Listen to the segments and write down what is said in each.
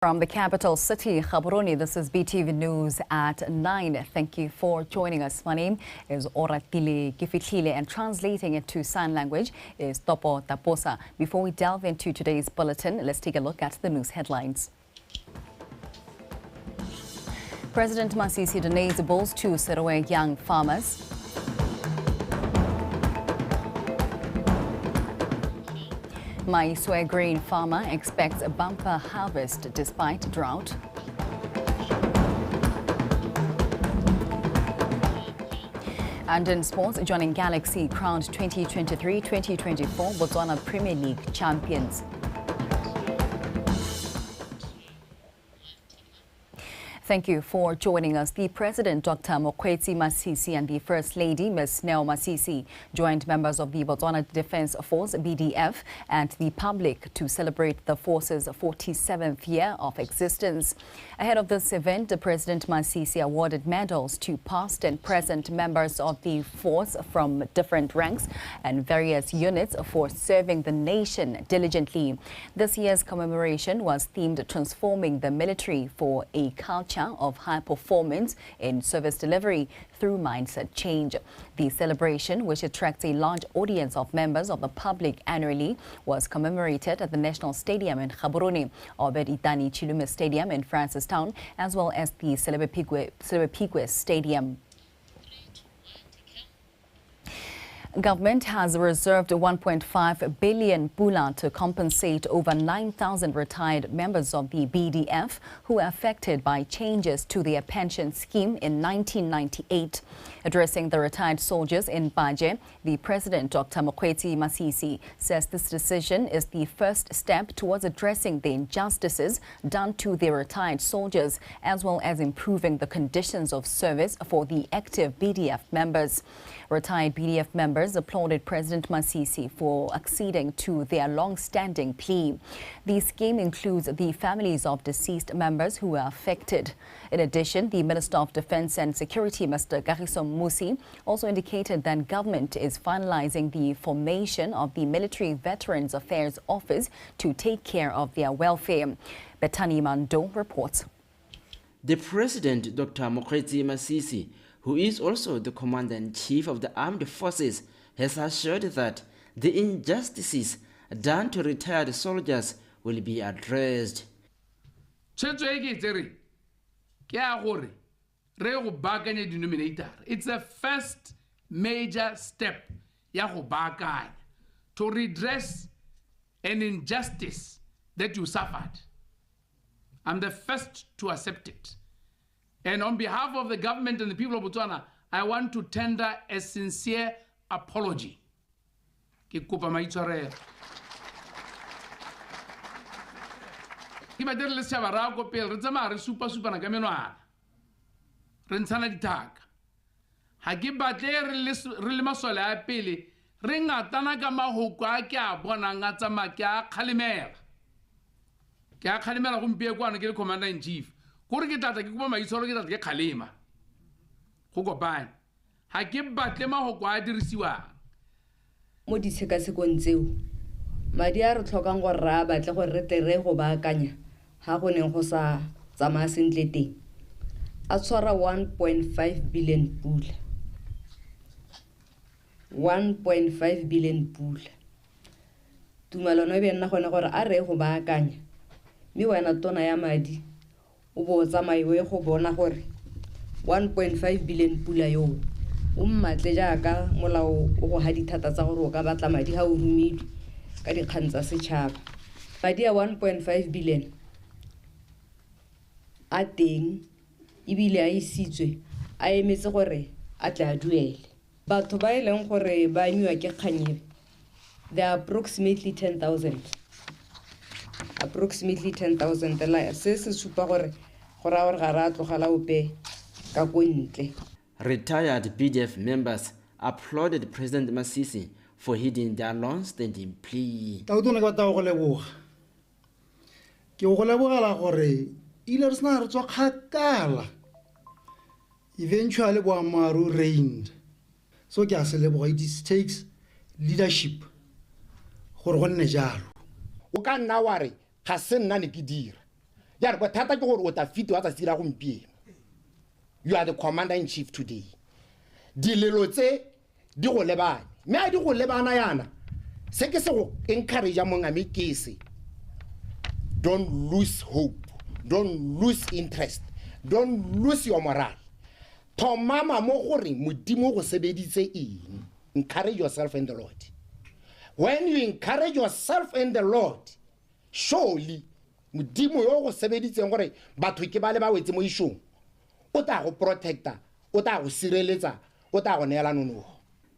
From the capital city, Gaborone, this is BTV News at 9. Thank you for joining us. My name is Oratile Kifitlile and translating it to sign language is Topo Taposa. Before we delve into today's bulletin, let's take a look at the news headlines. President Masisi donates bulls to Serowe young farmers. Maiswe grain farmer expects a bumper harvest despite drought. And in sports, joining Galaxy crowned 2023-2024 Botswana Premier League champions. Thank you for joining us. The President, Dr. Mokgweetsi Masisi, and the First Lady, Ms. Neo Masisi, joined members of the Botswana Defence Force, BDF, and the public to celebrate the force's 47th year of existence. Ahead of this event, President Masisi awarded medals to past and present members of the force from different ranks and various units for serving the nation diligently. This year's commemoration was themed Transforming the Military for a Culture of high performance in service delivery through mindset change. The celebration, which attracts a large audience of members of the public annually, was commemorated at the National Stadium in Gaborone, Obed Itani Chilume Stadium in Francistown, as well as the Selebe Stadium. Government has reserved 1.5 billion pula to compensate over 9,000 retired members of the BDF who were affected by changes to their pension scheme in 1998. Addressing the retired soldiers in Baje, the President, Dr. Mokgweetsi Masisi, says this decision is the first step towards addressing the injustices done to the retired soldiers, as well as improving the conditions of service for the active BDF members. Retired BDF members applauded President Masisi for acceding to their long-standing plea. The scheme includes the families of deceased members who were affected. In addition, the Minister of Defence and Security, Mr. Kagiso Musi, also indicated that government is finalizing the formation of the Military Veterans Affairs Office to take care of their welfare. Betani Mando reports. The President, Dr. Mokgweetsi Masisi, who is also the Commander-in-Chief of the Armed Forces, has assured that the injustices done to retired soldiers will be addressed. It's the first major step to redress an injustice that you suffered. I'm the first to accept it. And on behalf of the government and the people of Botswana, I want to tender a sincere apology. Commander-in-Chief. Mo ditshekasekong tseo madi a re tlhokang gore ra batle gore re tle go baakanya ha go neng go sa tsamaya sentle teng a tshwara 1.5 billion pula 1.5 billion pula tumalano e be nna gone gore a re go baakanya mme wena tona ya madi o bo tsamaiwe go bona gore 1.5 billion pula yo mmatle jaaka molao o go ha dithata tsa gore o ka batla madi ha o rumilwe ka dikgang tsa setšhaba madi ya 1.5 billion a teng ebile a isitswe a emetse gore a tla a duele batho ba ileng gore ba nyiwa ke kganyebe there are approximately 10,000 la se se supa gore gore ga ra tlogela ope ka kontle. Retired BDF members applauded President Masisi for heeding their long-standing plea. Tautona ka tao go leboga. Ke go lebogela gore ile re sna re tswa kgakala. Eventually boamaru reigned. So ke a se leboga, it takes leadership gore go nne jalo. O ka nna wa re ga se nna ne ke dira ya re bothata ke gore o ta fiti wa tsa sira gompieno. You are the commander-in-chief today. Dilelo tse di go lebane. Me a di go lebana yana. Se ke se go encourage mongame ke se. Don't lose hope. Don't lose interest. Don't lose your morale. Thomama mo gore modimo go sebeditse eng. Encourage yourself in the Lord. When you encourage yourself in the Lord, surely modimo yo go sebeditseng gore batho ke ba le ba wetse mo ishong. O ta go protecta, o ta go sireletsa, o ta go neela nonogo.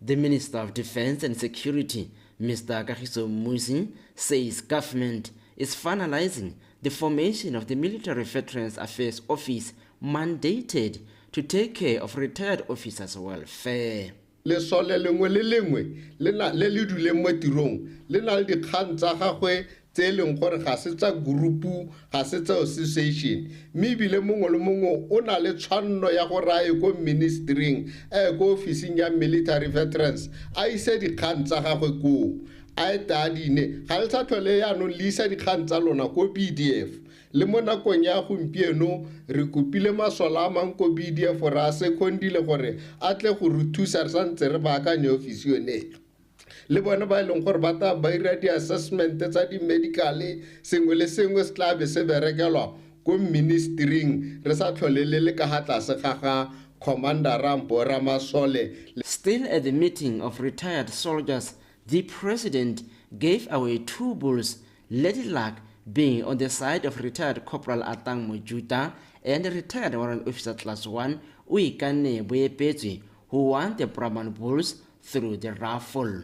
The Minister of Defense and Security, Mr. Kagiso Musi, says government is finalizing the formation of the Military Veterans Affairs Office mandated to take care of retired officers' welfare. Le sole lengwe le lengwe le duleng mo tirong le na le dikgang tsa gagwe tse e leng gore ga se tsa grupu ga se tsa association mme ebile mongwe le mongwe o na le tshwanno ya gore a ye ko ministering ko officing ya military veterans a ise dikgang tsa gagwe koo a eta dine ga le sa tlhole yaanong le isa dikgang tsa lona ko BDF le mo nakong ya gompieno re kopile masola a mang ko BDF gore a secondile gore a tle go re thusa re santse re baakanye ofisi yone le bona ba leng gore ba ta ba ira di-assessment tsa di-medical sengwe le sengwe se tla be se berekelwa ko ministering re sa tlholele le ka ga tlase ga ga Commander Rambo Ramasole. Still at the meeting of retired soldiers, the president gave away 2 bulls, Lady Luck being on the side of retired Corporal Atang Mojuta and retired Warrant Officer Class 1 Uikane Boepetsi, who won the Brahman bulls through the raffle.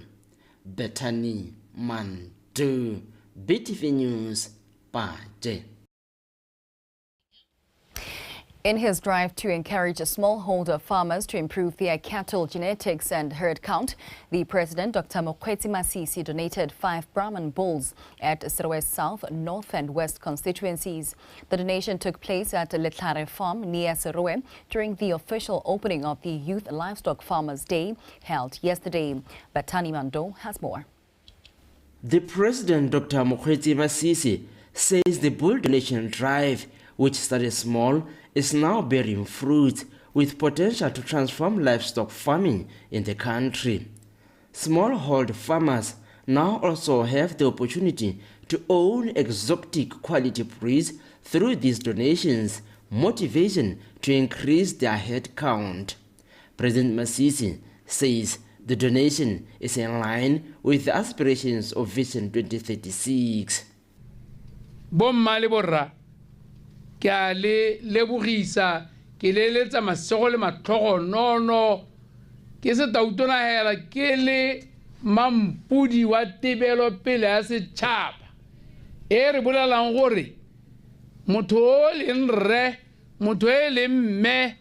Bethany Mandu, BTV News, Paje. In his drive to encourage smallholder farmers to improve their cattle genetics and herd count, the President, Dr. Mokgweetsi Masisi, donated 5 Brahman bulls at Serowe South, North and West constituencies. The donation took place at Letlare Farm near Serowe during the official opening of the Youth Livestock Farmers Day held yesterday. Batani Mando has more. The President, Dr. Mokgweetsi Masisi, says the bull donation drive, which started small, is now bearing fruit with potential to transform livestock farming in the country. Smallholder farmers now also have the opportunity to own exotic quality breeds through these donations, motivation to increase their head count. President Masisi says the donation is in line with the aspirations of Vision 2036. Ke a le lebogisa ke leletsa masego le matlhogo nono ke se tautona hela ke le mampudi wa tebelo pele ya setšhaba re bolelang gore motho o leng rre motho e leng mme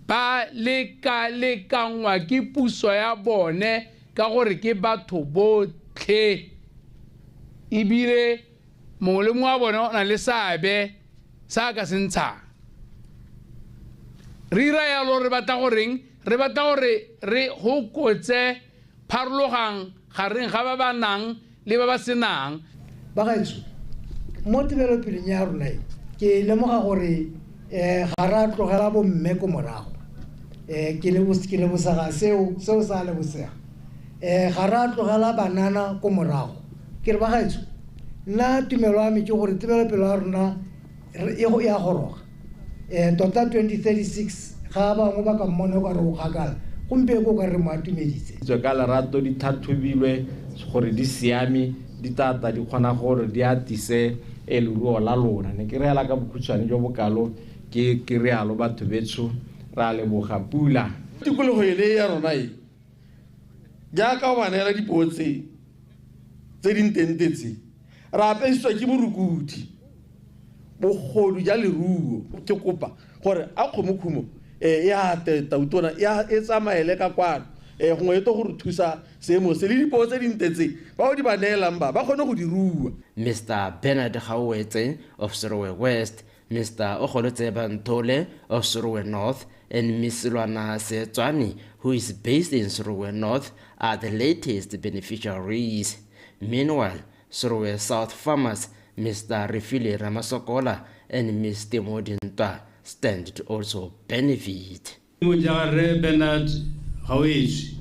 ba lekalekangwa ke puso ya bone ka gore ke batho botlhe ebile mongwe le mongwe wa bone o na le seabe sa ka sentshang re ira yalo re batla gore re hokotse pharologang gareng ga ba ba nang le ba ba senang ba gaetso mo tebelopeleng ya rona ke lemoga gore ga ra tlogela bomme ko morago ke lebosaga seo sa lebosega ga ra tlogela banana ko morago ke re ba gaetso nna tumelo ya me ke gore tebelopelo ya rona ya goroga tota 2036 ga bangwe ba ka mmone ka re o kgakala gompe ko ka re mo atumeditse tswe ka lerato di thathobilwe gore di siame di tata di kgona gore di atise leruo la lona ne ke reela ka bokhutshwane jo bokalo ke realo batho betso ra leboga pula tikologo ile ya rona jaaka o banela dipotse tse dintentetse ra apesitswa ke borukudi bogodu ja leruo ke kopa gore a kgomokhumo ya tautona ya tsamaele ka kwano gongwe to gore thusa seemo se le dipoo tse dintetse ba o di ba neelang ba kgone go di rua. Mr. Bernard Gawetse of Serowe West, Mr. Ogolotseba Ntole of Serowe North, and Ms. Lwana Setswani, who is based in Serowe North, are the latest beneficiaries. Meanwhile, Serowe South farmers, Mr. Refile Ramasokola and Ms. Temodintwa stand to also benefit. Bernard, how is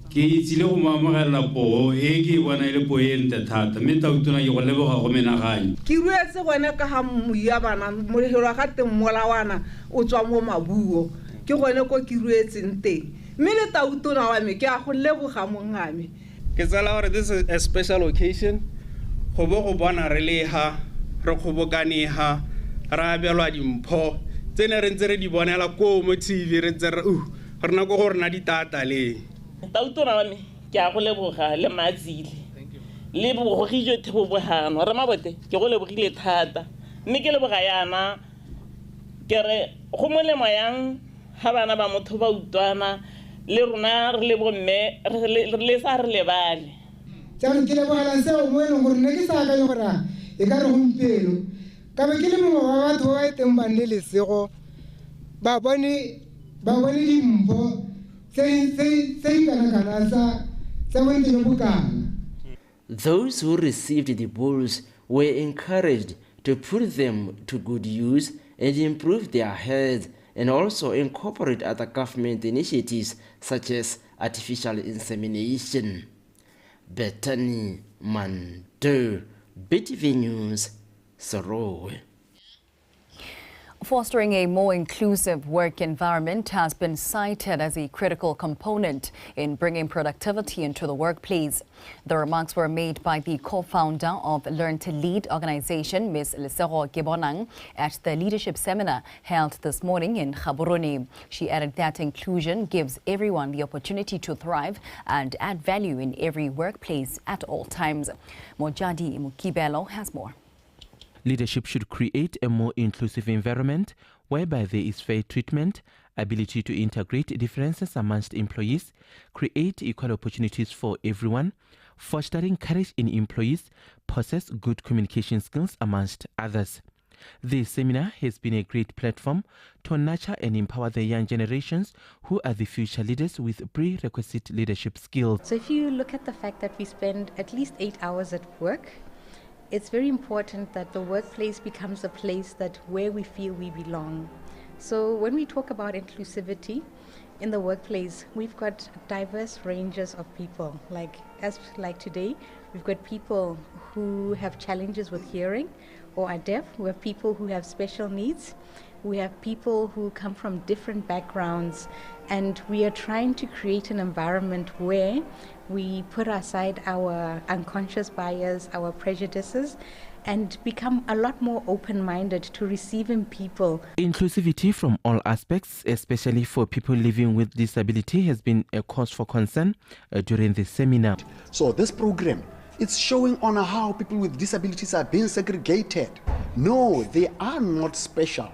ke itsile go mamogela po e ke bona ile po e nte thata mme tautona ke go leboga go menaganya ke ruetse gone ka ga mmuya bana mo lehelo ga teng molawana o tswa mo mabuo ke gone ko ke ruetseng teng mme le tautona wa me ke a go leboga mongame ke tsala gore this is a special occasion go bo go bona re leha re kgobokanega ra abelwa dimpho tsene re ntse re di bonela ko mo TV re ntse re na go gore na ditata le tautona wa me ke a go leboga le matsile le bogogile thebogano re mabote ke go lebogile thata mme ke leboga yana ke re go molemo yang ha bana ba motho ba utwana le rona re le bomme le sa re lebale tsano ke lebogela seo mo e leng gore ne ke sa ka yogora e ka re gompieno ka be ke le mongwe wa batho ba teng ba nne lesego ba bone dimpho Those who received the bulls were encouraged to put them to good use and improve their health, and also incorporate other government initiatives such as artificial insemination. Bethany Mando, BTV News, Sorowe. Fostering a more inclusive work environment has been cited as a critical component in bringing productivity into the workplace. The remarks were made by the co-founder of Learn to Lead organization, Ms. Lesego Kebonang, at the leadership seminar held this morning in Gaborone. She added that inclusion gives everyone the opportunity to thrive and add value in every workplace at all times. Mojadi Mukibelo has more. Leadership should create a more inclusive environment whereby there is fair treatment, ability to integrate differences amongst employees, create equal opportunities for everyone, fostering courage in employees, possess good communication skills amongst others. This seminar has been a great platform to nurture and empower the young generations who are the future leaders with prerequisite leadership skills. So if you look at the fact that we spend at least 8 hours at work, it's very important that the workplace becomes a place where we feel we belong. So when we talk about inclusivity in the workplace, we've got diverse ranges of people. Like today, we've got people who have challenges with hearing or are deaf. We have people who have special needs. We have people who come from different backgrounds, and we are trying to create an environment where we put aside our unconscious bias, our prejudices, and become a lot more open-minded to receiving people. Inclusivity from all aspects, especially for people living with disability, has been a cause for concern during the seminar. So this program, it's showing on how people with disabilities are being segregated. No, they are not special.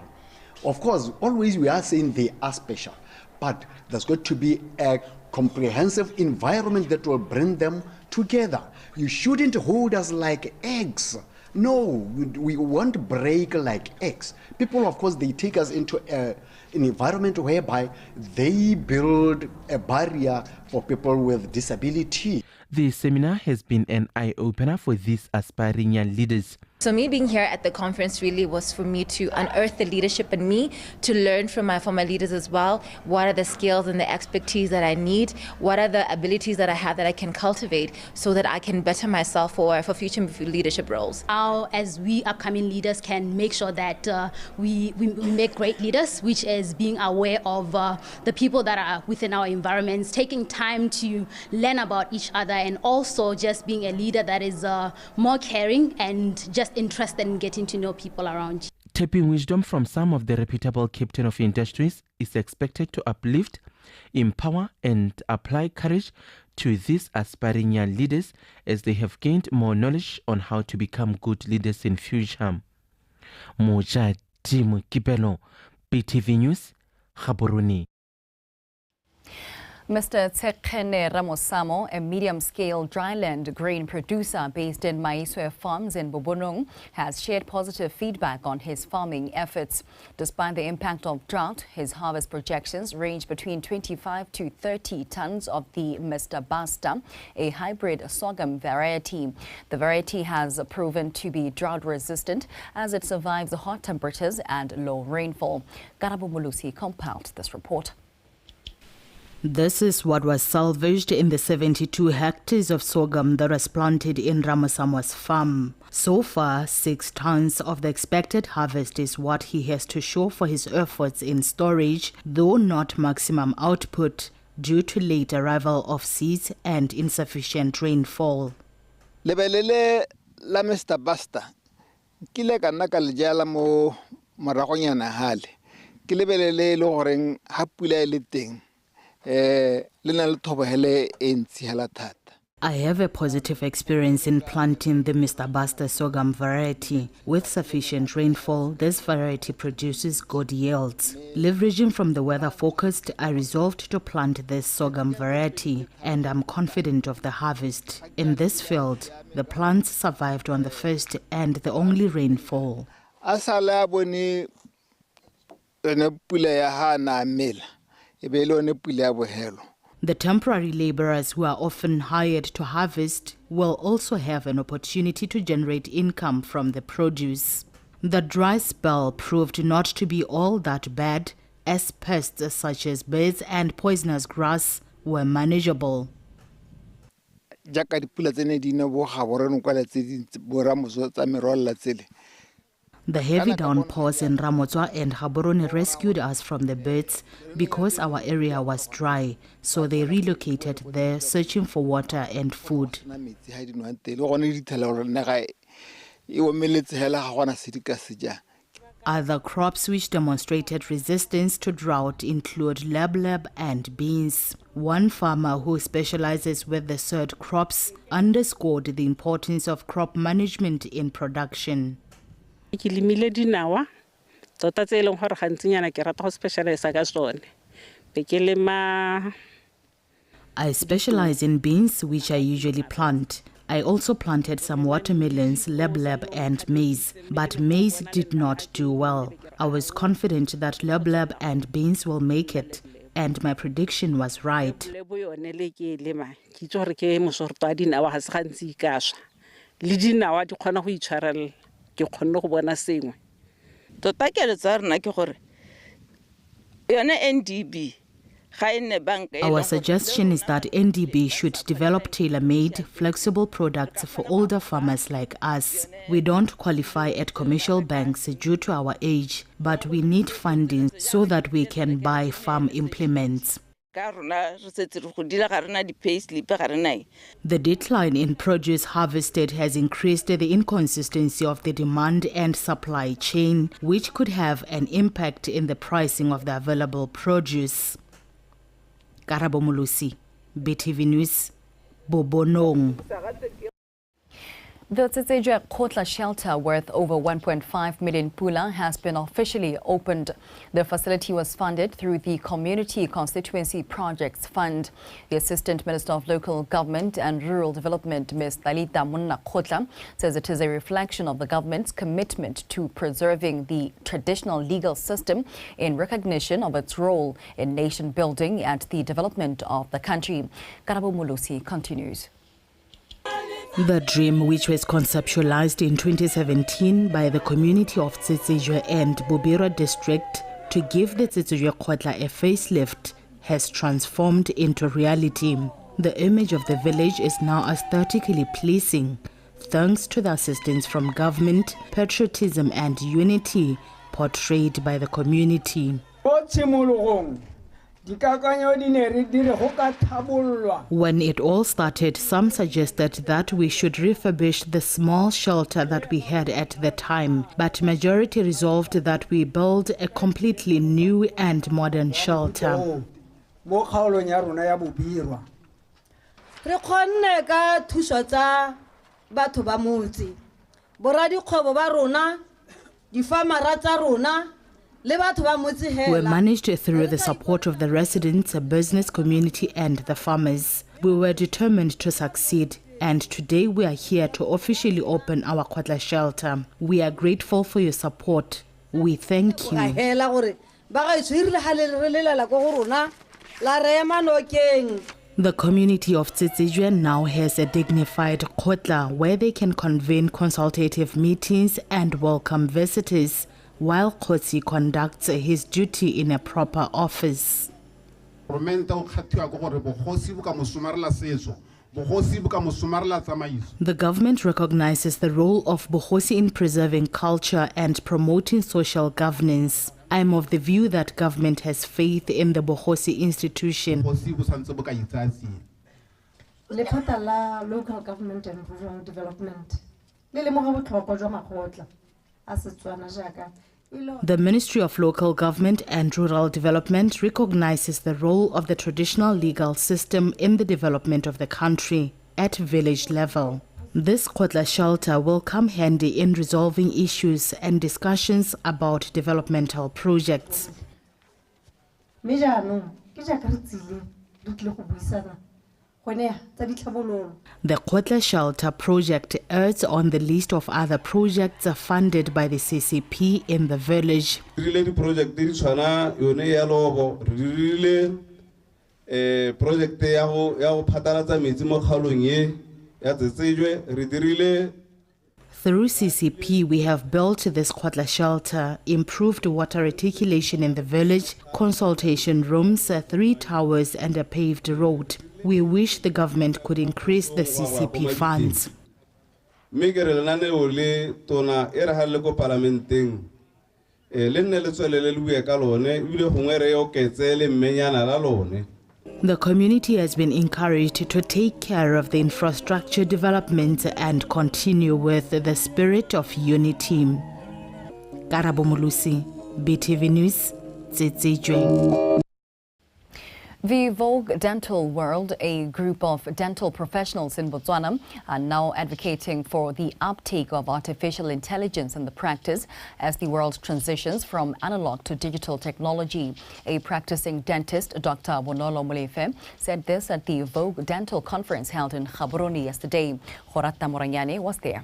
Of course, always we are saying they are special, but there's got to be a comprehensive environment that will bring them together. You shouldn't hold us like eggs. No, we won't break like eggs. People, of course, they take us into an environment whereby they build a barrier for people with disability. The seminar has been an eye-opener for these aspiring young leaders. So me being here at the conference really was for me to unearth the leadership in me, to learn from my former leaders as well. What are the skills and the expertise that I need? What are the abilities that I have that I can cultivate so that I can better myself for future leadership roles? How, as we upcoming leaders, can make sure that we make great leaders, which is being aware of the people that are within our environments, taking time to learn about each other, and also just being a leader that is more caring and just interested in getting to know people around you. Tapping wisdom from some of the reputable captain of industries is expected to uplift, empower and apply courage to these aspiring young leaders as they have gained more knowledge on how to become good leaders in future. Mojadi Mukibelo, BTV News, Gaborone. Mr. Tsekene Ramosamo, a medium-scale dryland grain producer based in Maiswe Farms in Bobonong, has shared positive feedback on his farming efforts. Despite the impact of drought, his harvest projections range between 25 to 30 tons of the Mr. Basta, a hybrid sorghum variety. The variety has proven to be drought-resistant as it survives the hot temperatures and low rainfall. Garabo Mulusi compiled this report. This is what was salvaged in the 72 hectares of sorghum that was planted in Ramosamo's farm. So far, 6 tons of the expected harvest is what he has to show for his efforts in storage, though not maximum output due to late arrival of seeds and insufficient rainfall. Lebelele la Mr. Basta, kile ka nna ka le jala mo maragonyana hale. Ke lebelele le goreng ha pula e le teng. I have a positive experience in planting the Mr. Basta sorghum variety. With sufficient rainfall, this variety produces good yields. Leveraging from the weather forecast, I resolved to plant this sorghum variety, and I'm confident of the harvest. In this field, the plants survived on the first and the only rainfall. The temporary laborers who are often hired to harvest will also have an opportunity to generate income from the produce. The dry spell proved not to be all that bad, as pests such as birds and poisonous grass were manageable. The heavy downpours in Ramotswa and Gaborone rescued us from the birds because our area was dry, so they relocated there searching for water and food. Other crops which demonstrated resistance to drought include lebleb and beans. One farmer who specializes with the third crops underscored the importance of crop management in production. I specialize in beans, which I usually plant. I also planted some watermelons, lebleb and maize, but maize did not do well. I was confident that lebleb and beans will make it, and my prediction was right. Our suggestion is that NDB should develop tailor-made, flexible products for older farmers like us. We don't qualify at commercial banks due to our age, but we need funding so that we can buy farm implements. The decline in produce harvested has increased the inconsistency of the demand and supply chain, which could have an impact in the pricing of the available produce. Garabo Mulusi, BTV News, Bobonong. The Tsetsejwe Kotla shelter, worth over 1.5 million pula, has been officially opened. The facility was funded through the Community Constituency Projects Fund. The Assistant Minister of Local Government and Rural Development, Ms. Talita Munna Kotla, says it is a reflection of the government's commitment to preserving the traditional legal system in recognition of its role in nation building and the development of the country. Garabo Mulusi continues. The dream, which was conceptualized in 2017 by the community of Tsetsejwe and Bobira district to give the Tsetsejwe Kotla a facelift, has transformed into reality. The image of the village is now aesthetically pleasing, thanks to the assistance from government, patriotism and unity portrayed by the community. When it all started, some suggested that we should refurbish the small shelter that we had at the time, but majority resolved that we build a completely new and modern shelter. were managed through the support of the residents, business community and the farmers. We were determined to succeed, and today we are here to officially open our Khotla shelter. We are grateful for your support. We thank you. The community of Tsitsijwe now has a dignified Khotla where they can convene consultative meetings and welcome visitors, while Khotsi conducts his duty in a proper office. The government recognizes the role of Bohosi in preserving culture and promoting social governance. I am of the view that government has faith in the Bohosi institution. Local government and rural development. The Ministry of Local Government and Rural Development recognizes the role of the traditional legal system in the development of the country at village level. This Khotla shelter will come handy in resolving issues and discussions about developmental projects. The Khotla shelter project adds on the list of other projects funded by the CCP in the village. Through CCP, we have built this Khotla shelter, improved water reticulation in the village, consultation rooms, 3 towers and a paved road. We wish the government could increase the CCP funds. The community has been encouraged to take care of the infrastructure development and continue with the spirit of unity. Karabo Mulusi, BTV News, Tsitsijwe. The Vogue Dental World, a group of dental professionals in Botswana, are now advocating for the uptake of artificial intelligence in the practice as the world transitions from analog to digital technology. A practicing dentist, Dr. Bonolo Molefe, said this at the Vogue Dental Conference held in Gaborone yesterday. Horata Moranyane was there.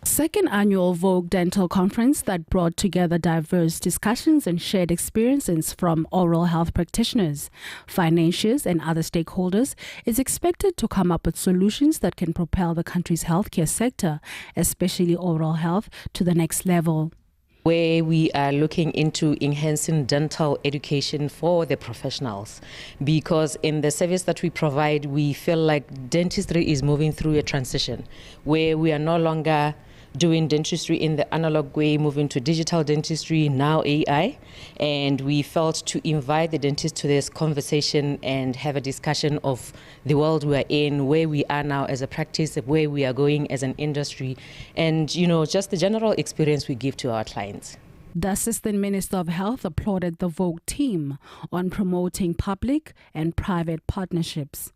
Second annual Vogue Dental Conference that brought together diverse discussions and shared experiences from oral health practitioners, financiers and other stakeholders is expected to come up with solutions that can propel the country's healthcare sector, especially oral health, to the next level. Where we are looking into enhancing dental education for the professionals, because in the service that we provide, we feel like dentistry is moving through a transition where we are no longer doing dentistry in the analog way, moving to digital dentistry, now AI. And we felt to invite the dentists to this conversation and have a discussion of the world we are in, where we are now as a practice, where we are going as an industry, and, you know, just the general experience we give to our clients. The Assistant Minister of Health applauded the Vogue team on promoting public and private partnerships.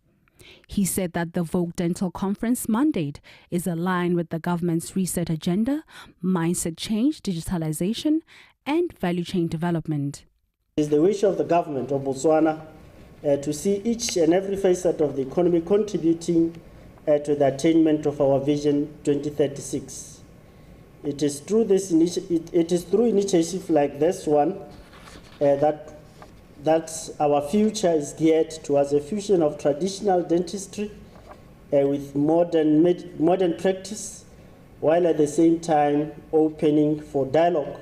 He said that the Vogue Dental Conference mandate is aligned with the government's reset agenda, mindset change, digitalization, and value chain development. It is the wish of the government of Botswana to see each and every facet of the economy contributing to the attainment of our Vision 2036. It is through initiatives like this one that our future is geared towards a fusion of traditional dentistry with modern practice, while at the same time opening for dialogue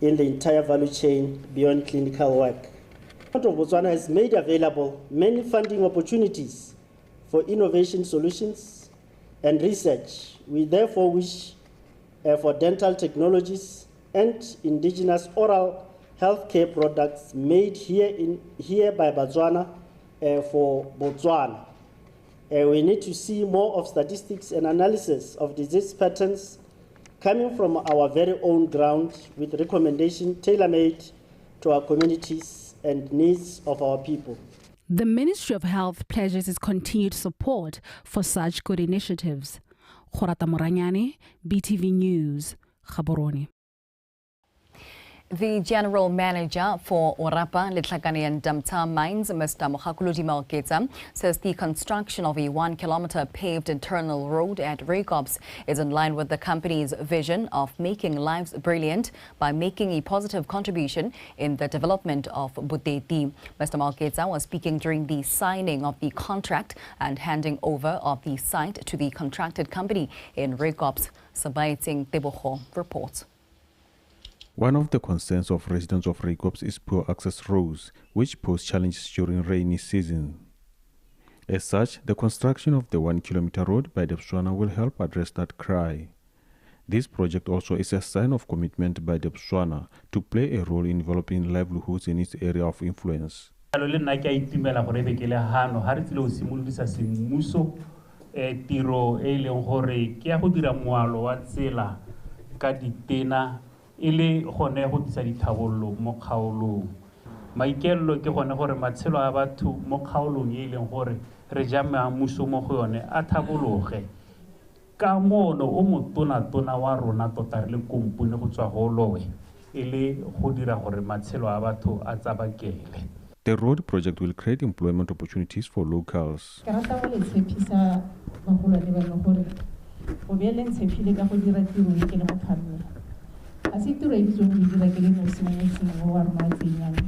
in the entire value chain beyond clinical work. The government of Botswana has made available many funding opportunities for innovation solutions and research. We therefore wish for dental technologies and indigenous oral healthcare products made here by Botswana for Botswana. We need to see more of statistics and analysis of disease patterns coming from our very own ground, with recommendation tailor-made to our communities and needs of our people. The Ministry of Health pledges its continued support for such good initiatives. Horata Moranyane, BTV News, Gaborone. The General Manager for Orapa, Letlhakane and Damta Mines, Mr. Mohakuludi Maoketsa, says the construction of a 1-kilometer paved internal road at Regops is in line with the company's vision of making lives brilliant by making a positive contribution in the development of Buteti. Mr. Maoketsa was speaking during the signing of the contract and handing over of the site to the contracted company in Regops. Sabaitsing Teboho reports. One of the concerns of residents of Regops is poor access roads, which pose challenges during rainy season. As such, the construction of the 1-kilometer road by Botswana will help address that cry. This project also is a sign of commitment by Botswana to play a role in developing livelihoods in its area of influence. Ile gone go tsa dithabollo mo kgaolong maikello ke gone gore matshelo a batho mo kgaolong e leng gore re jama mmuso mo go yone a thabologe ka mono o motona wa rona tota re le kompone go tswa go lowe ile go dira gore matshelo a batho a tsabakele. The road project will create employment opportunities for locals. Ke rata go le tshepisa bagolwane ba le gore go be le tshepile ka go dira tiro e ke le motho asi tiro e bitso go dira ke le no sengwe wa rona tsenyane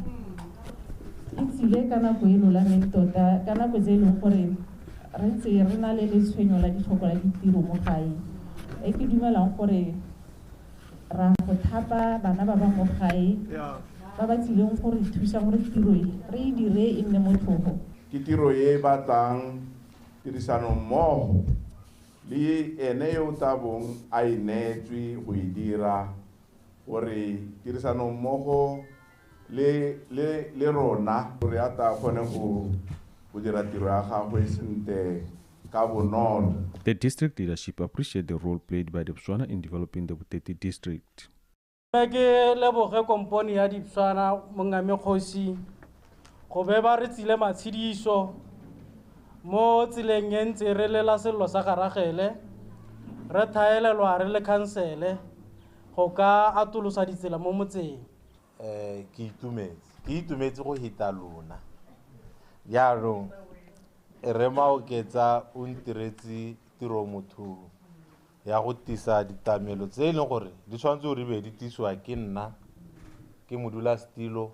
itsile kana go elo la mentota kana go tselo gore re ntse re na le letshwenyo la ditlhoko la ditiro mo gae e ke dumelang gore ra go thapa bana ba ba mo gae ba ba tsileng gore thusa gore tiro e re e dire e nne motlhogo ke tiro e batlang tirisano mmogo le ene yo tabong a inetswe go e dira gore tirisano mmogo le rona gore a ta kgone go dira tiro ya gagwe sente ka bonolo. The district leadership appreciate the role played by Botswana in developing the Buteti district. Ke leboge komponi ya Botswana mongame kgosi go be ba re tsile matshidiso mo tsileng e ntse re lela sello sa garagele re thaelelwa re le kansele go ka atolosa ditsela mo motseng. Ke itumetse go hita lona yaanong re Maoketsa o ntiretse tiro motho ya go tisa ditamelo tse e leng gore di tshwanetse gore be di tiswa ke nna ke modula stilo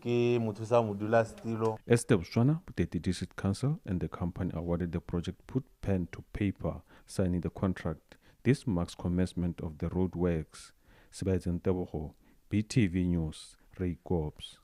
ke mothusa modula stilo. As the Botswana Buteti District Council and the company awarded the project put pen to paper signing the contract. This marks commencement of the road works. Sebastian Teboho, BTV News, Regops.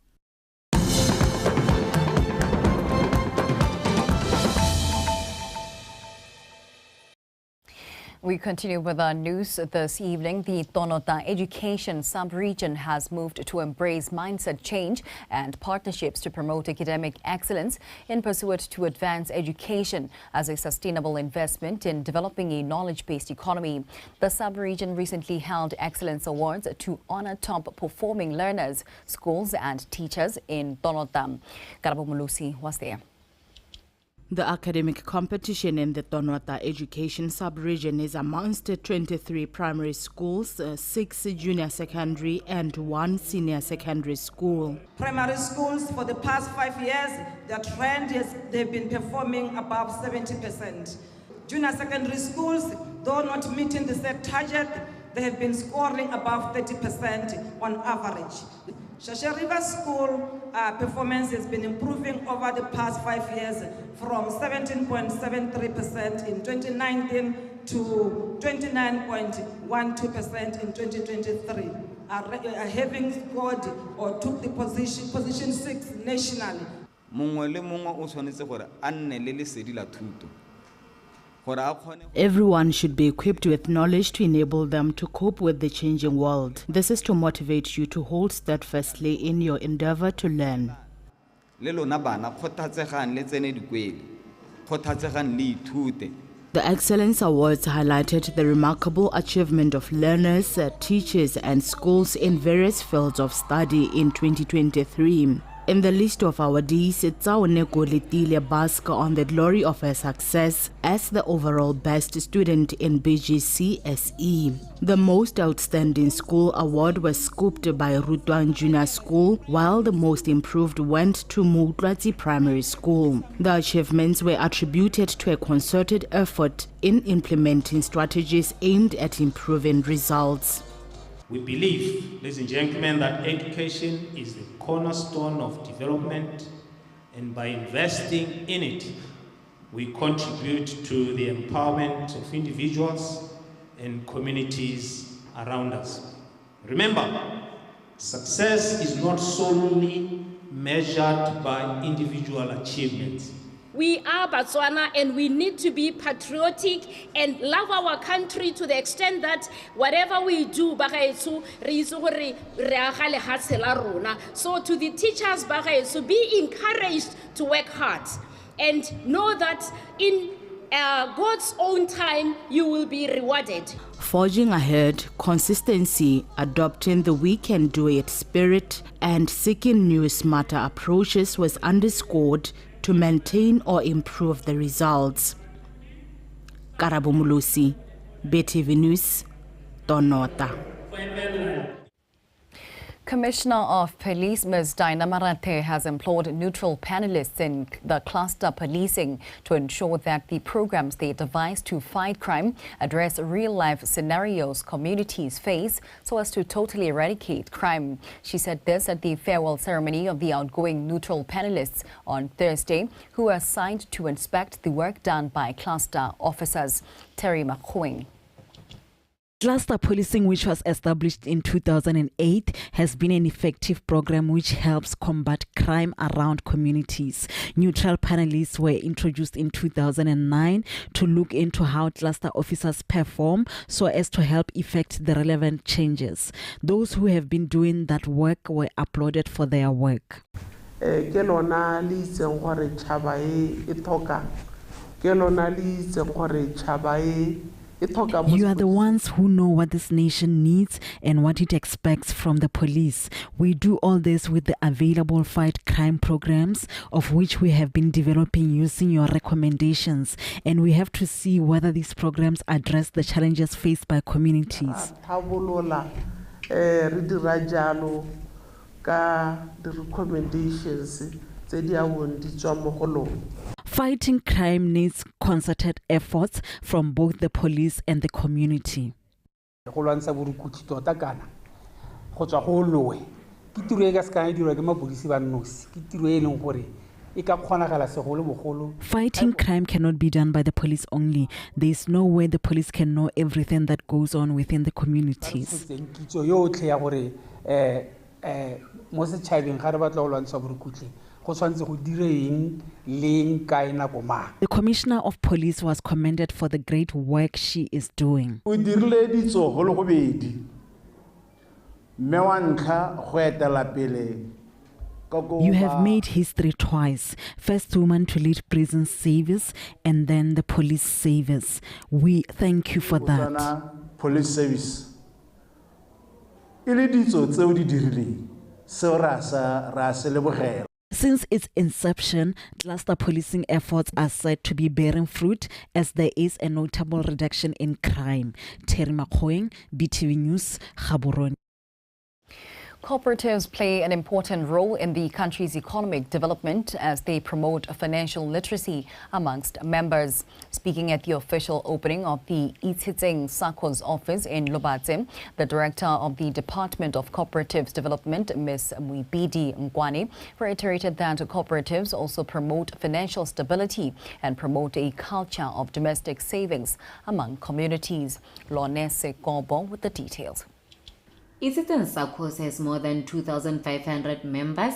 We continue with our news this evening. The Tonota Education Sub-Region has moved to embrace mindset change and partnerships to promote academic excellence in pursuit to advance education as a sustainable investment in developing a knowledge-based economy. The sub-region recently held Excellence Awards to honor top-performing learners, schools and teachers in Tonota. Karabo Mulusi was there. The academic competition in the Tonota Education Sub-Region is amongst 23 primary schools, 6 junior secondary and 1 senior secondary school. Primary schools for the past 5 years, their trend is they've been performing above 70%. Junior secondary schools, though not meeting the set target, they have been scoring above 30% on average. Shasha River School performance has been improving over the past 5 years from 17.73% in 2019 to 29.12% in 2023, having scored or took the position 6 nationally. Everyone should be equipped with knowledge to enable them to cope with the changing world. This is to motivate you to hold steadfastly in your endeavor to learn. The Excellence Awards highlighted the remarkable achievement of learners, teachers and schools in various fields of study in 2023. In the list of awardees, Tsaone Goletile bask on the glory of her success as the overall best student in BGCSE. The most outstanding school award was scooped by Rutwang Junior School, while the most improved went to Mutlati Primary School. The achievements were attributed to a concerted effort in implementing strategies aimed at improving results. We believe, ladies and gentlemen, that education is the cornerstone of development, and by investing in it, we contribute to the empowerment of individuals and communities around us. Remember, success is not solely measured by individual achievements. We are Botswana and we need to be patriotic and love our country to the extent that whatever we do, so to the teachers, be encouraged to work hard and know that in God's own time, you will be rewarded. Forging ahead, consistency, adopting the we can do it spirit, and seeking new smarter approaches was underscored to maintain or improve the results. Karabo Mulusi, BTV News, Tonota. Commissioner of Police Ms. Dinah Marate has employed neutral panelists in the cluster policing to ensure that the programs they devise to fight crime address real-life scenarios communities face so as to totally eradicate crime. She said this at the farewell ceremony of the outgoing neutral panelists on Thursday, who are assigned to inspect the work done by cluster officers. Terry McCoing. Cluster policing, which was established in 2008, has been an effective program which helps combat crime around communities. Neutral panelists were introduced in 2009 to look into how cluster officers perform so as to help effect the relevant changes. Those who have been doing that work were applauded for their work. You are the ones who know what this nation needs and what it expects from the police. We do all this with the available fight crime programs, of which we have been developing using your recommendations, and we have to see whether these programs address the challenges faced by communities. Fighting crime needs concerted efforts from both the police and the community. Fighting crime cannot be done by the police only. There is no way the police can know everything that goes on within the communities. The Commissioner of Police was commended for the great work she is doing. You have made history twice. First woman to lead prison service and then the police service. We thank you for that. Police service. Since its inception, cluster policing efforts are said to be bearing fruit as there is a notable reduction in crime. Terry McCoing, BTV News, Gaborone. Cooperatives play an important role in the country's economic development as they promote financial literacy amongst members. Speaking at the official opening of the Itsitseng SACCO's office in Lobatse, the director of the Department of Cooperatives Development, Ms. Muibidi Ngwane, reiterated that cooperatives also promote financial stability and promote a culture of domestic savings among communities. Lonese Kobo with the details. Itsitseng SACCOs has more than 2,500 members,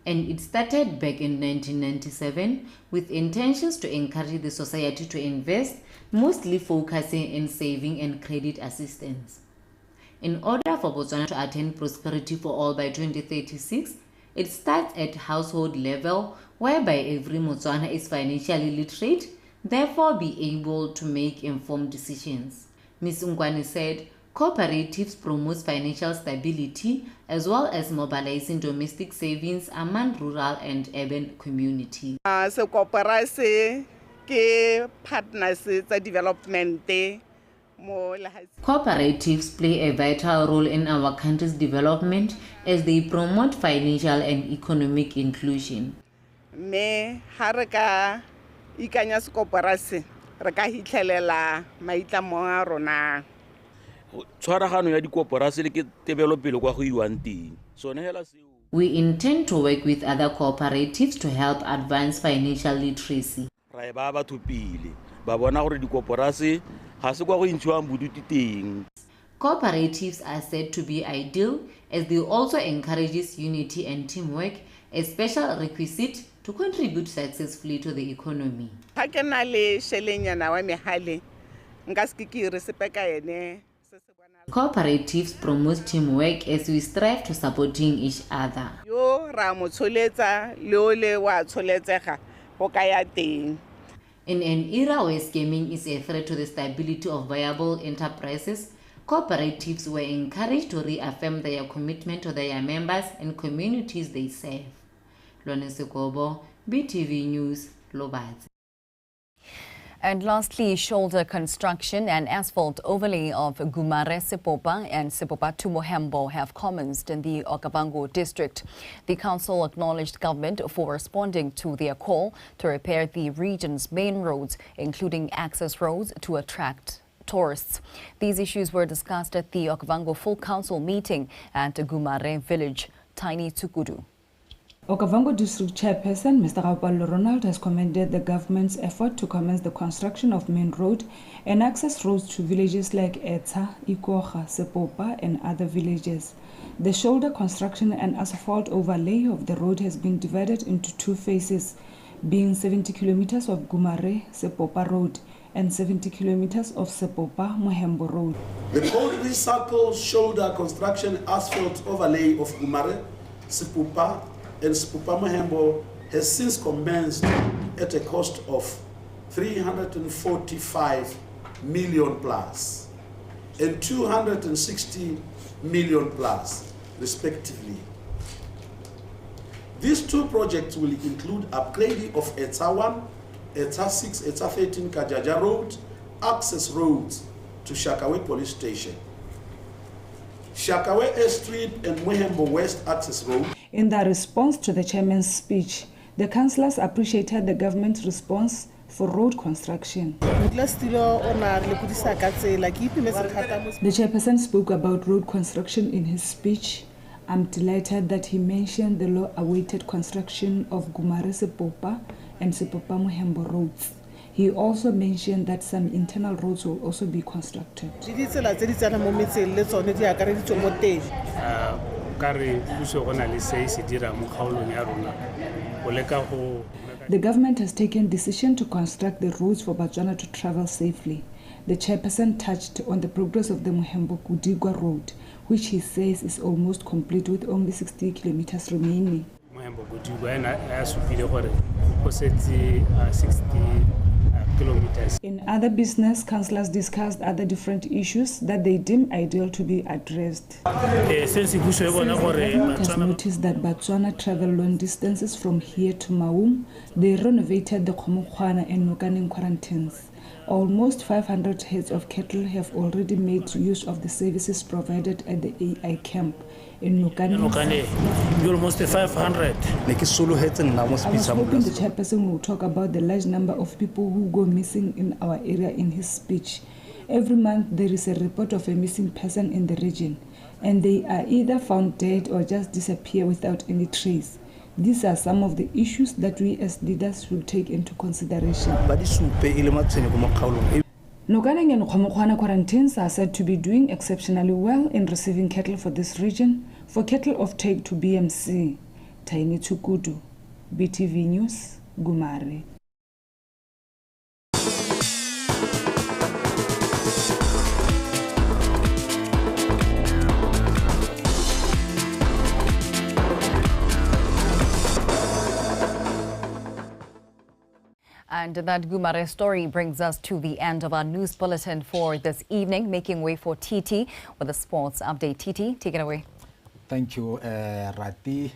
and it started back in 1997 with intentions to encourage the society to invest, mostly focusing on saving and credit assistance. In order for Botswana to attain prosperity for all by 2036, it starts at household level, whereby every Botswana is financially literate, therefore be able to make informed decisions. Ms. Ngwane said, Cooperatives promote financial stability as well as mobilizing domestic savings among rural and urban communities. So cooperatives ke partners tsa development. Cooperatives play a vital role in our country's development as they promote financial and economic inclusion. Me haraka ikanya cooperatives re ka hitlelela maitlamo a rona. Tshwaragano ya dikoporasi le ke tebelopele kwa go iwang teng. Sone hela seo. We intend to work with other cooperatives to help advance financial literacy. Ra ba batho pele ba bona gore dikoporasi ga se kwa go intshiwang bodutu teng. Cooperatives are said to be ideal as they also encourages unity and teamwork, a special requisite to contribute successfully to the economy. Ha ke na le shelenyana wa mehale nka se ke re sepeka ene. Cooperatives promote teamwork as we strive to supporting each other. Yo ra mo tsholetsa le ole wa tsholetsega go ka ya teng. In an era where scamming is a threat to the stability of viable enterprises, cooperatives were encouraged to reaffirm their commitment to their members and communities they serve. Lone Sekobo, BTV News, Lobatse. And lastly, shoulder construction and asphalt overlay of Gumare Sepopa and Sepopa to Mohembo have commenced in the Okavango district. The council acknowledged government for responding to their call to repair the region's main roads, including access roads to attract tourists. These issues were discussed at the Okavango Full Council meeting at Gumare village. Tiny Tsukudu. Okavango District Chairperson Mr. Gaupalo Ronald has commended the government's effort to commence the construction of main road and access roads to villages like Eta, Ikocha, Sepopa and other villages. The shoulder construction and asphalt overlay of the road has been divided into two phases, being 70 kilometers of Gumare Sepopa Road and 70 kilometers of Sepopa Mohembo Road. The Cold Recycle Shoulder Construction Asphalt Overlay of Gumare Sepopa and Sepopa Mohembo has since commenced at a cost of 345 million plus and 260 million plus, respectively. These two projects will include upgrading of ETA 1, ETA 6, ETA 13 Kajaja Road, access roads to Shakawe Police Station, Shakawe Airstrip and Mohembo West Access Road. In their response to the chairman's speech, the councillors appreciated the government's response for road construction. The chairperson spoke about road construction in his speech. I'm delighted that he mentioned the long-awaited construction of Gumare Sepopa and Sepopa Mohembo roads. He also mentioned that some internal roads will also be constructed. The government has taken decision to construct the roads for Botswana to travel safely. The chairperson touched on the progress of the Mohembo-Kudigwa road, which he says is almost complete with only 60 kilometers remaining. In other business, councillors discussed other different issues that they deem ideal to be addressed. The government has noticed that Botswana travel long distances from here to Maum. They renovated the Khomokwana and Nukaneng quarantines. Almost 500 heads of cattle have already made use of the services provided at the AI camp in Nukaneng. Almost 500. I was hoping the chairperson will talk about the large number of people who go missing in our area in his speech. Every month there is a report of a missing person in the region, and they are either found dead or just disappear without any trace. These are some of the issues that we as leaders should take into consideration. Nukaneng and Khomokwana quarantines are said to be doing exceptionally well in receiving cattle for this region for cattle offtake to BMC. Tiny Tsukudu, BTV News, Gumare. And that Gumare story brings us to the end of our news bulletin for this evening, making way for TT with the sports update. TT, take it away. Thank you, Rati.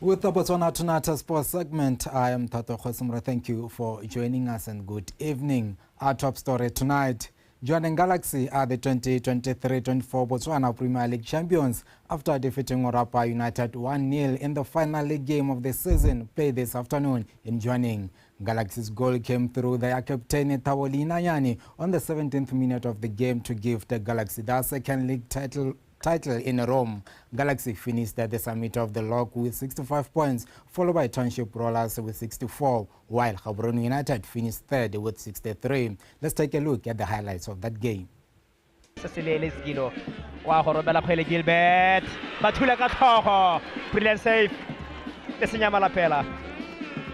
With the Botswana Tonight sports segment, I am Tato Khosumra. Thank you for joining us and good evening. Our top story tonight. Jwaneng Galaxy are the 2023-24 Botswana Premier League champions after defeating Orapa United 1-0 in the final league game of the season played this afternoon in Jwaneng. Galaxy's goal came through their captain Tawoli Nayani on the 17th minute of the game to give the Galaxy their second league title in Rome. Galaxy finished at the summit of the log with 65 points, followed by Township Rollers with 64, while Gaborone United finished third with 63. Let's take a look at the highlights of that game. Brilliant save.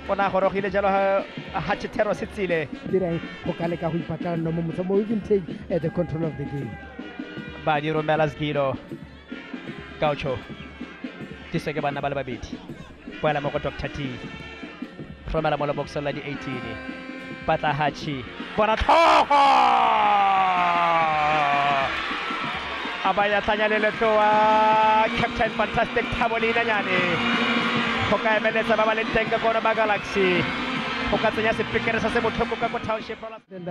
The control of the game. Badi Romelas Guido Gaucho Tisegabana Balababiti Puela Mokotok Tati Romela Molaboxola di 18 Patahachi Bonatoho Abaya Tanya Leletoa Captain Fantastic Tabolina Yani Hokai Melesa Babalentenga Gona Galaxy. And that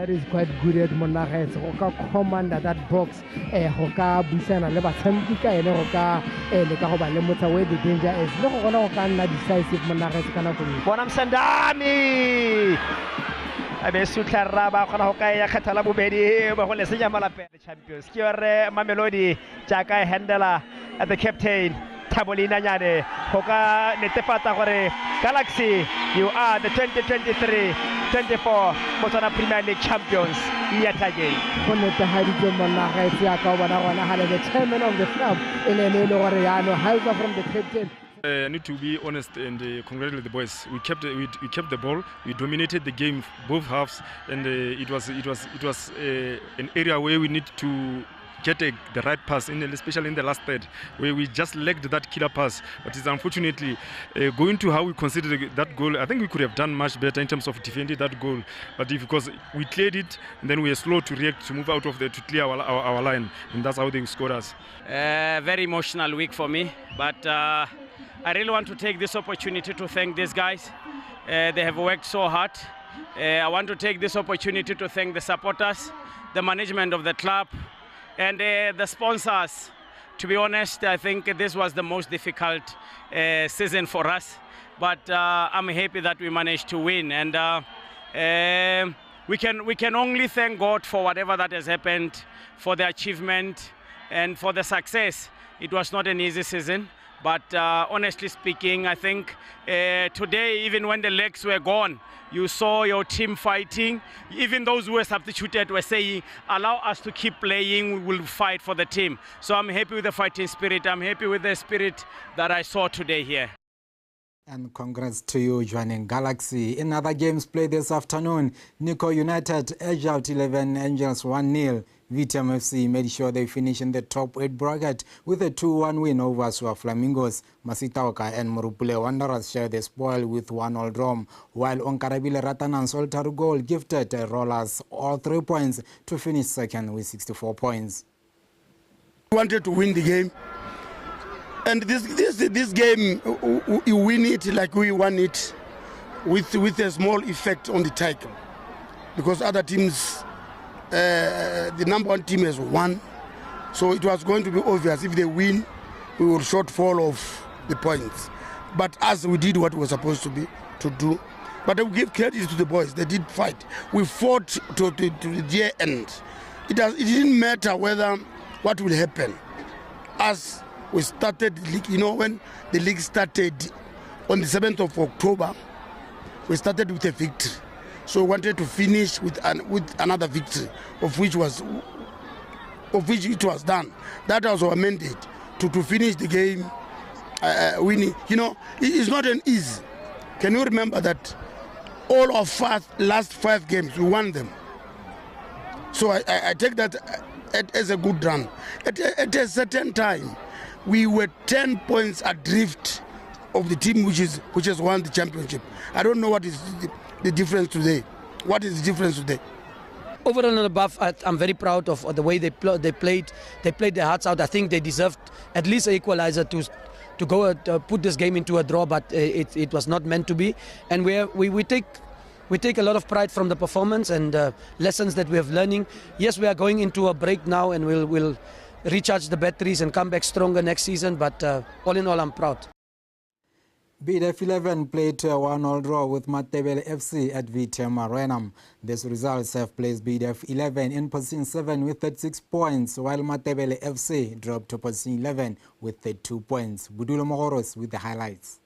is quite good at Monares. Hoka command that box. Hoka Busana Leva Sambika and Hoka Lekahoba Lemota where the danger is. No one decisive Monares Kanakumi. Bonam Sandami. I be Sukaraba Hoka Katalabu Bedi, Baholesina Malape, the champions. Kiore Mamelodi, Jaka Handela at the captain. Tabolina Nyade, Hoka Netefata Hore, Galaxy, you are the 2023-24 Botswana Premier League champions yet again. The chairman of the club, Eleno Oriano, Halva from the captain. I need to be honest and congratulate the boys. We kept the ball. We dominated the game both halves, and it was an area where we need to get the right pass, especially in the last third, where we just lacked that killer pass. But it's unfortunately going to how we considered that goal. I think we could have done much better in terms of defending that goal. But because we cleared it, and then we were slow to react, to move out of there, to clear our line, and that's how they scored us. Very emotional week for me, but I really want to take this opportunity to thank these guys. They have worked so hard. I want to take this opportunity to thank the supporters, the management of the club, and the sponsors. To be honest, I think this was the most difficult season for us, but I'm happy that we managed to win, and we can only thank God for whatever that has happened, for the achievement and for the success. It was not an easy season, but honestly speaking, I think today, even when the legs were gone, you saw your team fighting. Even those who were substituted were saying, allow us to keep playing, we will fight for the team. So I'm happy with the fighting spirit. I'm happy with the spirit that I saw today here. And congrats to you, Jwaneng Galaxy. In other games played this afternoon, Nico United edged out 11 Angels 1-0. VTM FC made sure they finish in the top 8 bracket with a 2-1 win over Sua Flamingos. Masitaoka and Morupule Wanderers share the spoil with 1-1 draw, while Onkarabile Ratanan Solitaru goal gifted Rollers all 3 points to finish second with 64 points. We wanted to win the game. And this game, you win it like we won it with a small effect on the title. Because other teams, the number 1 team has won. So it was going to be obvious if they win, we will shortfall of the points. But as we did what we were supposed to do. But I will give credit to the boys. They did fight. We fought to the end. It didn't matter what will happen. As we started the league, when the league started on the 7th of October, we started with a victory. So we wanted to finish with another victory, of which it was done. That was our mandate, to finish the game winning. It's not an easy. Can you remember that all of our last 5 games, we won them? So I take that as a good run. At a certain time, we were 10 points adrift of the team which has won the championship. I don't know what is the difference today? What is the difference today? Overall and above, I'm very proud of the way they played. They played their hearts out. I think they deserved at least an equalizer to go put this game into a draw, but it was not meant to be. And we take a lot of pride from the performance and lessons that we have learning. Yes, we are going into a break now, and we'll recharge the batteries and come back stronger next season. But all in all, I'm proud. BDF 11 played a 1-1 draw with Matebele FC at VTM Arena. These results have placed BDF 11 in position 7 with 36 points, while Matebele FC dropped to position 11 with 32 points. Budulo Mogoros with the highlights.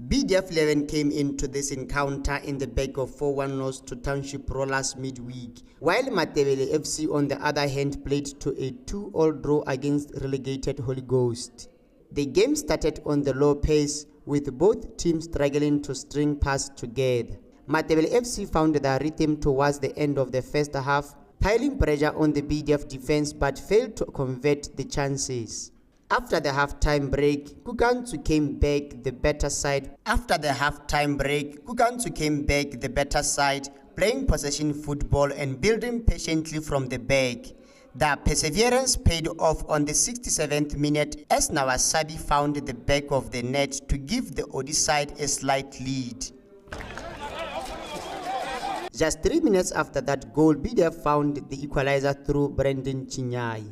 BDF 11 came into this encounter in the back of 4-1 loss to Township Rollers midweek, while Matebele FC on the other hand played to a 2-2 draw against relegated Holy Ghost. The game started on the low pace, with both teams struggling to string passes together. Matebele FC found their rhythm towards the end of the first half, piling pressure on the BDF defense but failed to convert the chances. After the half-time break, Kugantu came back the better side. Playing possession football and building patiently from the back. Their perseverance paid off on the 67th minute as Nawasabi found the back of the net to give the Odi side a slight lead. Just 3 minutes after that goal, BDF found the equalizer through Brendan Chinyai.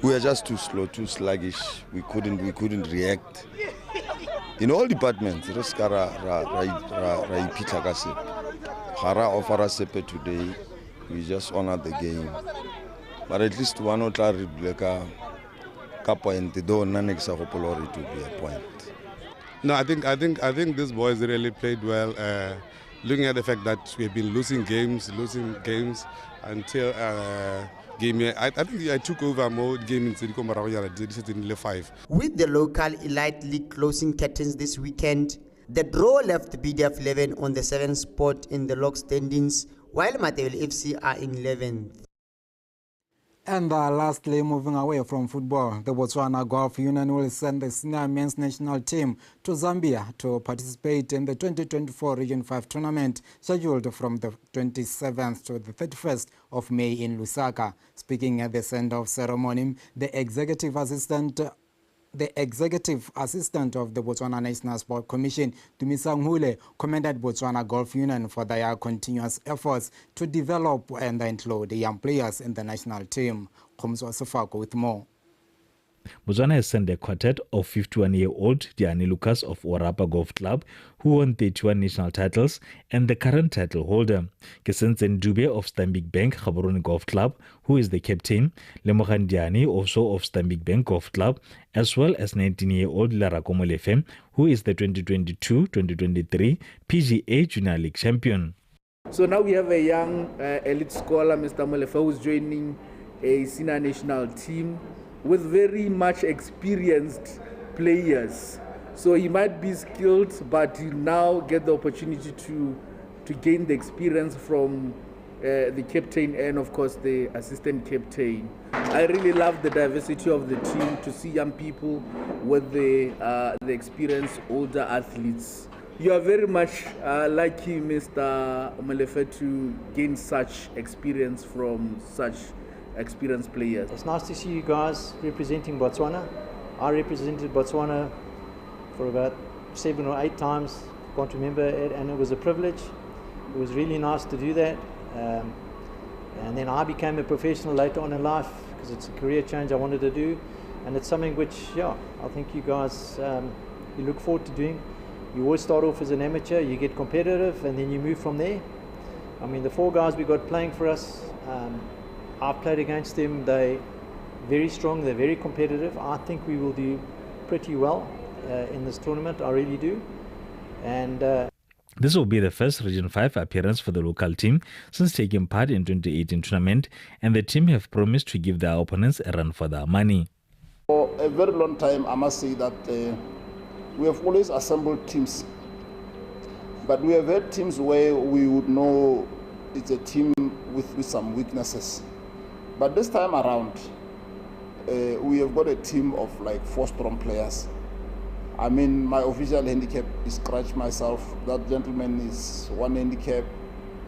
We were just too slow, too sluggish. We couldn't react. In all departments, Hara offer us today, we just honor the game. But at least one or two point to be a point. No, I think these boys really played well. Looking at the fact that we've been losing games until game. I think I took over more games in the 5. With the local elite league closing curtains this weekend, the draw left BDF 11 on the 7th spot in the log standings, while Matebele FC are in 11th. And lastly, moving away from football, the Botswana Golf Union will send the senior men's national team to Zambia to participate in the 2024 Region 5 tournament, scheduled from the 27th to the 31st of May in Lusaka. Speaking at the send-off ceremony, the executive assistant of the Botswana National Sport Commission, Tumisang Hule, commended Botswana Golf Union for their continuous efforts to develop and include the young players in the national team. Khomzo Sefako with more. Botswana has sent a quartet of 51-year-old Diani Lucas of Orapa Golf Club, who won 31 national titles, and the current title holder, Kesentzen Dube of Stanbic Bank Gaborone Golf Club, who is the captain, Lemogan Diani, also of Stanbic Bank Golf Club, as well as 19-year-old Larako Molefe, who is the 2022-2023 PGA Junior League champion. So now we have a young elite scholar, Mr. Molefe, who is joining a senior national team with very much experienced players. So he might be skilled, but he'll now get the opportunity to gain the experience from the captain and of course the assistant captain. I really love the diversity of the team, to see young people with the experienced older athletes. You are very much lucky, Mr. Molefe, to gain such experience from such experienced players. It's nice to see you guys representing Botswana. I represented Botswana for about 7 or 8 times, can't remember it, and it was a privilege. It was really nice to do that. And then I became a professional later on in life because it's a career change I wanted to do, and it's something which, yeah, I think you guys you look forward to doing. You always start off as an amateur, you get competitive, and then you move from there. I mean, the 4 guys we got playing for us, I've played against them. They're very strong, they're very competitive. I think we will do pretty well in this tournament, I really do. And this will be the first Region 5 appearance for the local team since taking part in 2018 tournament, and the team have promised to give their opponents a run for their money. For a very long time, I must say that we have always assembled teams, but we have had teams where we would know it's a team with some weaknesses. But this time around, we have got a team of like 4 strong players. I mean, my official handicap is scratch myself. That gentleman is 1 handicap.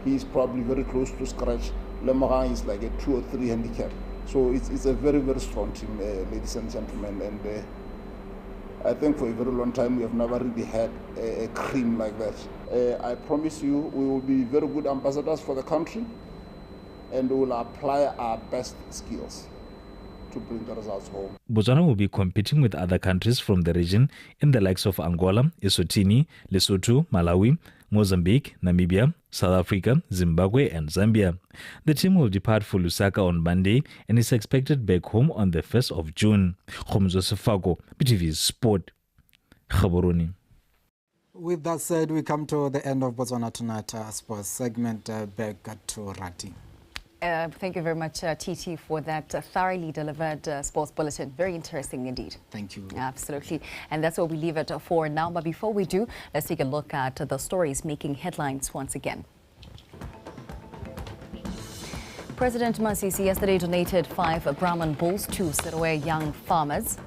He's probably very close to scratch. Lemorang is like a 2 or 3 handicap. So it's a very, very strong team, ladies and gentlemen. And I think for a very long time we have never really had a cream like that. I promise you we will be very good ambassadors for the country, and we will apply our best skills to bring the results home. Botswana will be competing with other countries from the region in the likes of Angola, Eswatini, Lesotho, Malawi, Mozambique, Namibia, South Africa, Zimbabwe and Zambia. The team will depart for Lusaka on Monday and is expected back home on the 1st of June. Khomzo Sefako, BTV Sport, Gaborone. With that said, we come to the end of Botswana Tonight sports segment. Back to Rati. Thank you very much, TT, for that thoroughly delivered sports bulletin. Very interesting indeed. Thank you. Absolutely. And that's what we leave it for now. But before we do, let's take a look at the stories making headlines once again. President Masisi yesterday donated 5 Brahman bulls to Serowe young farmers.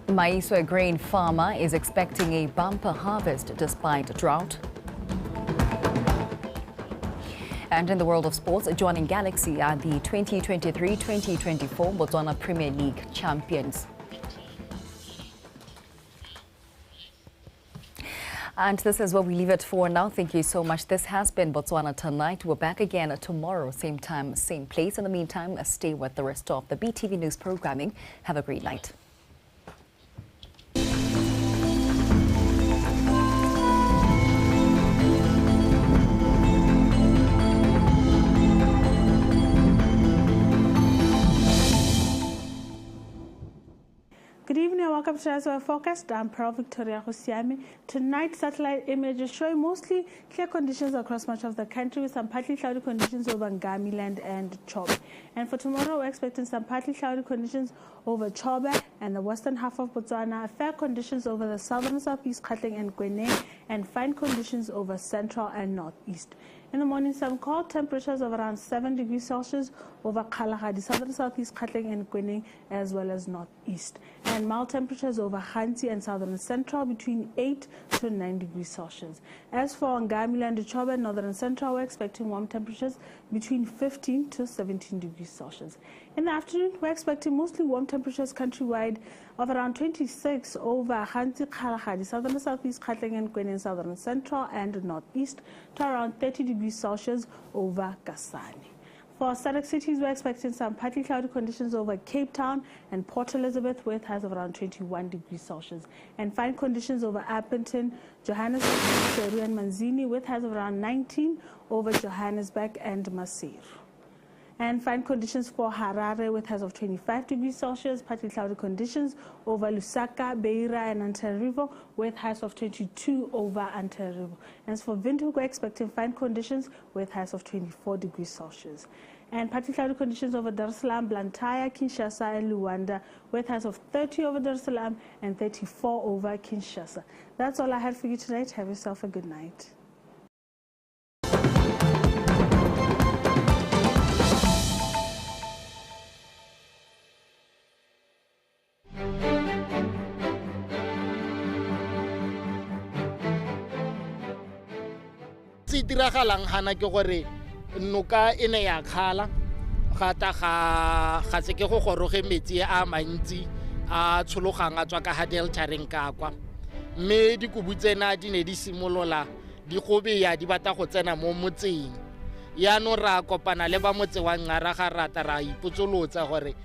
Maiswa grain farmer is expecting a bumper harvest despite drought. And in the world of sports, joining Galaxy are the 2023-2024 Botswana Premier League champions. And this is where we leave it for now. Thank you so much. This has been Botswana Tonight. We're back again tomorrow, same time, same place. In the meantime, stay with the rest of the BTV News programming. Have a great night. Good evening and welcome to tonight's weather forecast. I'm Pearl Victoria Hosiami. Tonight, satellite images showing mostly clear conditions across much of the country with some partly cloudy conditions over Ngamiland and Chobe. And for tomorrow, we're expecting some partly cloudy conditions over Chobe and the western half of Botswana, fair conditions over the southern southeast, Gauteng and Kweneng, and fine conditions over central and northeast. In the morning, some cold temperatures of around 7 degrees Celsius over Kalahari, southern southeast, Gauteng and Kweneng, as well as northeast. And mild temperatures over Khanti and southern and central between 8 to 9 degrees Celsius. As for Ngamiland, Chobe and northern and central, we're expecting warm temperatures between 15 to 17 degrees Celsius. In the afternoon, we're expecting mostly warm temperatures countrywide of around 26 over Khanti, Kalahari, southern and southeast, Gauteng and Kweneng, southern and central and northeast, to around 30 degrees Celsius over Kasane. For SADC cities, we're expecting some partly cloudy conditions over Cape Town and Port Elizabeth with highs of around 21 degrees Celsius. And fine conditions over Appleton, Johannesburg, Seru and Manzini with highs of around 19 over Johannesburg and Maseru. And fine conditions for Harare with highs of 25 degrees Celsius, partly cloudy conditions over Lusaka, Beira and Antananarivo with highs of 22 over Antananarivo. As for Windhoek, we're expecting fine conditions with highs of 24 degrees Celsius. And partly cloudy conditions over Dar es Salaam, Blantyre, Kinshasa and Luanda with highs of 30 over Dar es Salaam and 34 over Kinshasa. That's all I had for you tonight. Have yourself a good night. Se diragalang hana ke gore noka e ne ya khala ga ta ga se ke go goroge metsi a mantsi a tshologang a tswa ka ha delta reng ka kwa mme dikubu tsena di ne di simolola di gobeya di bata go tsena mo motseng ya no ra kopana le ba motse wa ngara ga rata ra ipotsolotsa gore